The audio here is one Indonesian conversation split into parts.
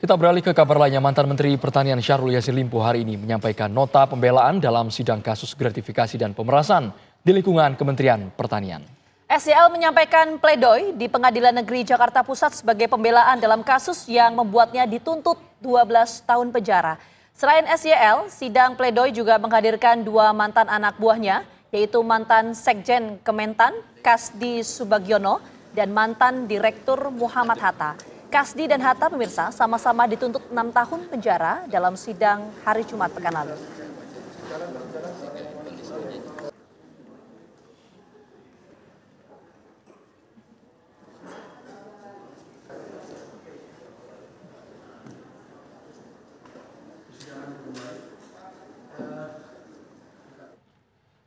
Kita beralih ke kabar lainnya. Mantan Menteri Pertanian Syahrul Yassin Limpo hari ini menyampaikan nota pembelaan dalam sidang kasus gratifikasi dan pemerasan di lingkungan Kementerian Pertanian. SYL menyampaikan pledoi di Pengadilan Negeri Jakarta Pusat sebagai pembelaan dalam kasus yang membuatnya dituntut 12 tahun penjara. Selain SYL, sidang pledoi juga menghadirkan dua mantan anak buahnya, yaitu mantan Sekjen Kementan, Kasdi Subagiono, dan mantan Direktur Muhammad Hatta. Kasdi dan Hatta pemirsa sama-sama dituntut 6 tahun penjara dalam sidang hari Jumat pekan lalu.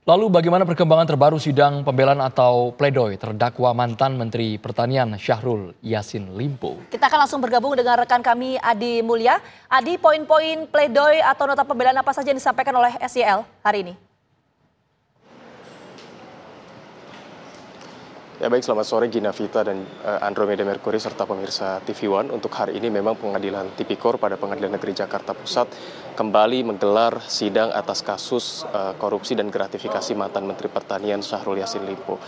Lalu bagaimana perkembangan terbaru sidang pembelaan atau pledoi terdakwa mantan Menteri Pertanian Syahrul Yassin Limpo? Kita akan langsung bergabung dengan rekan kami Adi Mulya. Adi, poin-poin pledoi atau nota pembelaan apa saja yang disampaikan oleh SYL hari ini? Ya baik, selamat sore Gina Vita dan Andromeda Mercury serta pemirsa TV One. Untuk hari ini memang Pengadilan Tipikor pada Pengadilan Negeri Jakarta Pusat kembali menggelar sidang atas kasus korupsi dan gratifikasi mantan Menteri Pertanian Syahrul Yassin Limpo.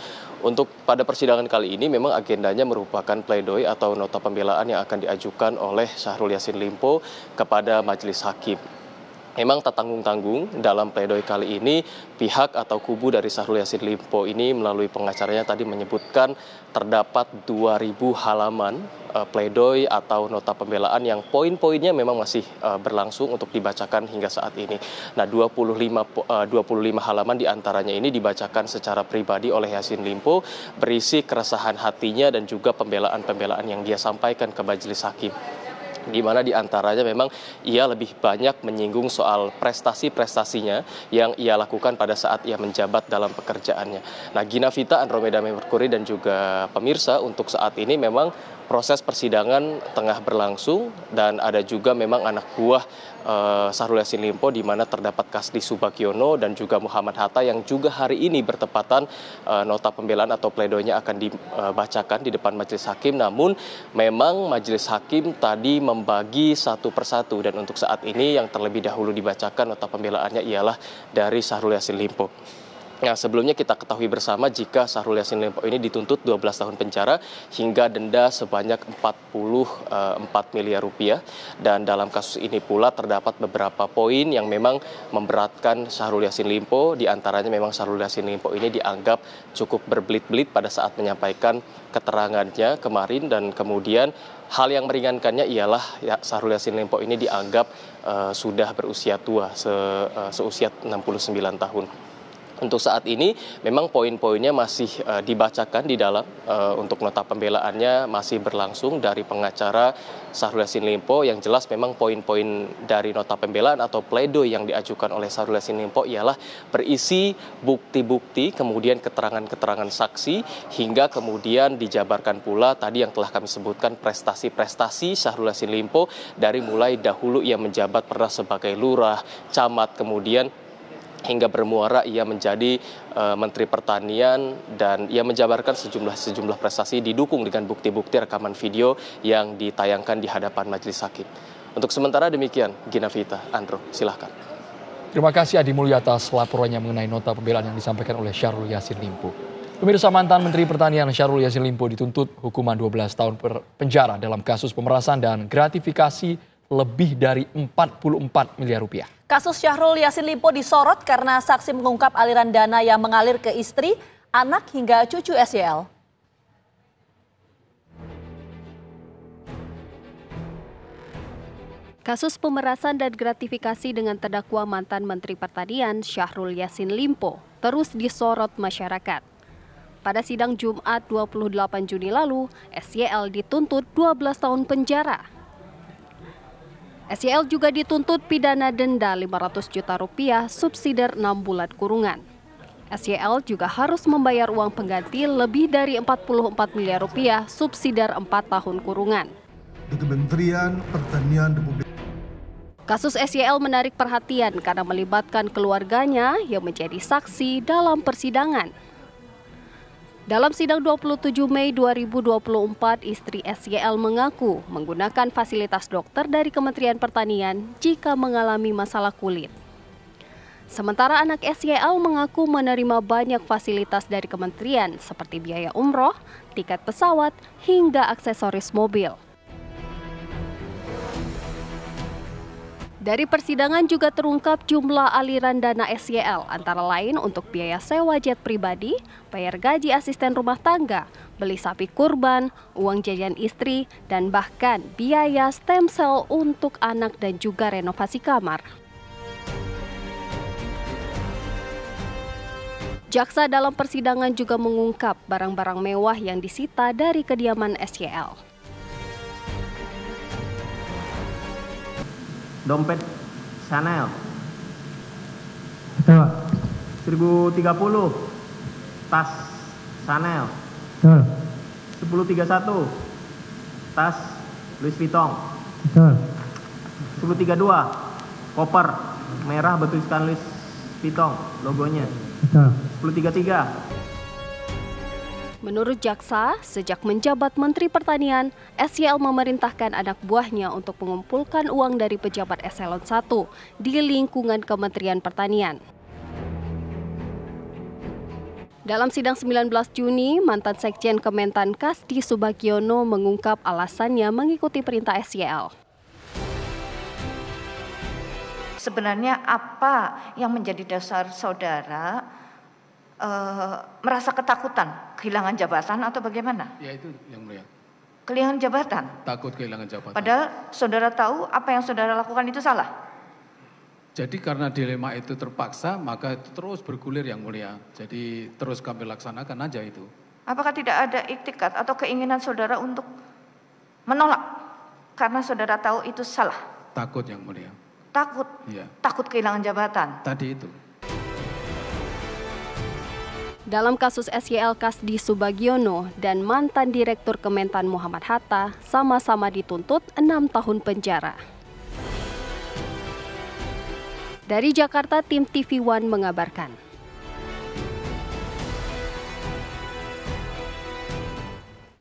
Untuk pada persidangan kali ini memang agendanya merupakan pledoi atau nota pembelaan yang akan diajukan oleh Syahrul Yassin Limpo kepada majelis hakim. Memang tak tanggung-tanggung dalam pledoi kali ini pihak atau kubu dari Syahrul Yassin Limpo ini melalui pengacaranya tadi menyebutkan terdapat 2.000 halaman pledoi atau nota pembelaan yang poin-poinnya memang masih berlangsung untuk dibacakan hingga saat ini. Nah 25 halaman diantaranya ini dibacakan secara pribadi oleh Yassin Limpo berisi keresahan hatinya dan juga pembelaan-pembelaan yang dia sampaikan ke majelis hakim, di mana diantaranya memang ia lebih banyak menyinggung soal prestasi-prestasinya yang ia lakukan pada saat ia menjabat dalam pekerjaannya. Nah, Gina Vita, Andromeda Mercury dan juga pemirsa, untuk saat ini memang proses persidangan tengah berlangsung dan ada juga memang anak buah Syahrul Yassin Limpo di mana terdapat Kasdi Subagiono dan juga Muhammad Hatta yang juga hari ini bertepatan nota pembelaan atau pledoinya akan dibacakan di depan majelis hakim. Namun memang majelis hakim tadi membagi satu persatu dan untuk saat ini yang terlebih dahulu dibacakan nota pembelaannya ialah dari Syahrul Yassin Limpo. Nah, sebelumnya kita ketahui bersama jika Syahrul Yassin Limpo ini dituntut 12 tahun penjara hingga denda sebanyak 44 miliar rupiah. Dan dalam kasus ini pula terdapat beberapa poin yang memang memberatkan Syahrul Yassin Limpo. Di antaranya memang Syahrul Yassin Limpo ini dianggap cukup berbelit-belit pada saat menyampaikan keterangannya kemarin. Dan kemudian hal yang meringankannya ialah Syahrul Yassin Limpo ini dianggap sudah berusia tua, seusia 69 tahun. Untuk saat ini memang poin-poinnya masih dibacakan di dalam untuk nota pembelaannya masih berlangsung dari pengacara Syahrul Yassin Limpo. Yang jelas memang poin-poin dari nota pembelaan atau pledoi yang diajukan oleh Syahrul Yassin Limpo ialah berisi bukti-bukti, kemudian keterangan-keterangan saksi, hingga kemudian dijabarkan pula tadi yang telah kami sebutkan prestasi-prestasi Syahrul Yassin Limpo dari mulai dahulu ia menjabat pernah sebagai lurah, camat, kemudian hingga bermuara ia menjadi Menteri Pertanian dan ia menjabarkan sejumlah prestasi didukung dengan bukti-bukti rekaman video yang ditayangkan di hadapan majelis hakim. Untuk sementara demikian, Gina Vita, Andro, silahkan. Terima kasih Adi Mulya atas laporannya mengenai nota pembelaan yang disampaikan oleh Syahrul Yassin Limpo. Pemirsa, mantan Menteri Pertanian Syahrul Yassin Limpo dituntut hukuman 12 tahun penjara dalam kasus pemerasan dan gratifikasi lebih dari 44 miliar rupiah. Kasus Syahrul Yassin Limpo disorot karena saksi mengungkap aliran dana yang mengalir ke istri, anak hingga cucu SYL. Kasus pemerasan dan gratifikasi dengan terdakwa mantan Menteri Pertanian Syahrul Yassin Limpo terus disorot masyarakat. Pada sidang Jumat 28 Juni lalu, SYL dituntut 12 tahun penjara. SYL juga dituntut pidana denda 500 juta rupiah subsidiar 6 bulan kurungan. SYL juga harus membayar uang pengganti lebih dari 44 miliar rupiah subsidiar 4 tahun kurungan. Kementerian Pertanian Republik. Kasus SYL menarik perhatian karena melibatkan keluarganya yang menjadi saksi dalam persidangan. Dalam sidang 27 Mei 2024, istri SYL mengaku menggunakan fasilitas dokter dari Kementerian Pertanian jika mengalami masalah kulit. Sementara anak SYL mengaku menerima banyak fasilitas dari kementerian seperti biaya umroh, tiket pesawat, hingga aksesoris mobil. Dari persidangan juga terungkap jumlah aliran dana SYL, antara lain untuk biaya sewa jet pribadi, bayar gaji asisten rumah tangga, beli sapi kurban, uang jajan istri, dan bahkan biaya stem cell untuk anak dan juga renovasi kamar. Jaksa dalam persidangan juga mengungkap barang-barang mewah yang disita dari kediaman SYL. Dompet Chanel Betul. 1030, tas Chanel Betul. 1031, tas Louis Vuitton Betul. 1032, koper merah bertuliskan Louis Vuitton logonya. Betul. 1033. Menurut jaksa, sejak menjabat Menteri Pertanian, SYL memerintahkan anak buahnya untuk mengumpulkan uang dari pejabat eselon 1 di lingkungan Kementerian Pertanian. Dalam sidang 19 Juni, mantan Sekjen Kementan Kasdi Subagiono mengungkap alasannya mengikuti perintah SYL. Sebenarnya apa yang menjadi dasar saudara merasa ketakutan kehilangan jabatan atau bagaimana? Ya itu yang mulia. Kehilangan jabatan? Takut kehilangan jabatan. Padahal saudara tahu apa yang saudara lakukan itu salah. Jadi karena dilema itu terpaksa, maka itu terus bergulir yang mulia. Jadi terus kami laksanakan aja itu. Apakah tidak ada iktikat atau keinginan saudara untuk menolak karena saudara tahu itu salah? Takut yang mulia. Takut? Iya. Takut kehilangan jabatan? Tadi itu. Dalam kasus SYL Kasdi Subagiono dan mantan Direktur Kementan Muhammad Hatta sama-sama dituntut 6 tahun penjara. Dari Jakarta, tim TV One mengabarkan.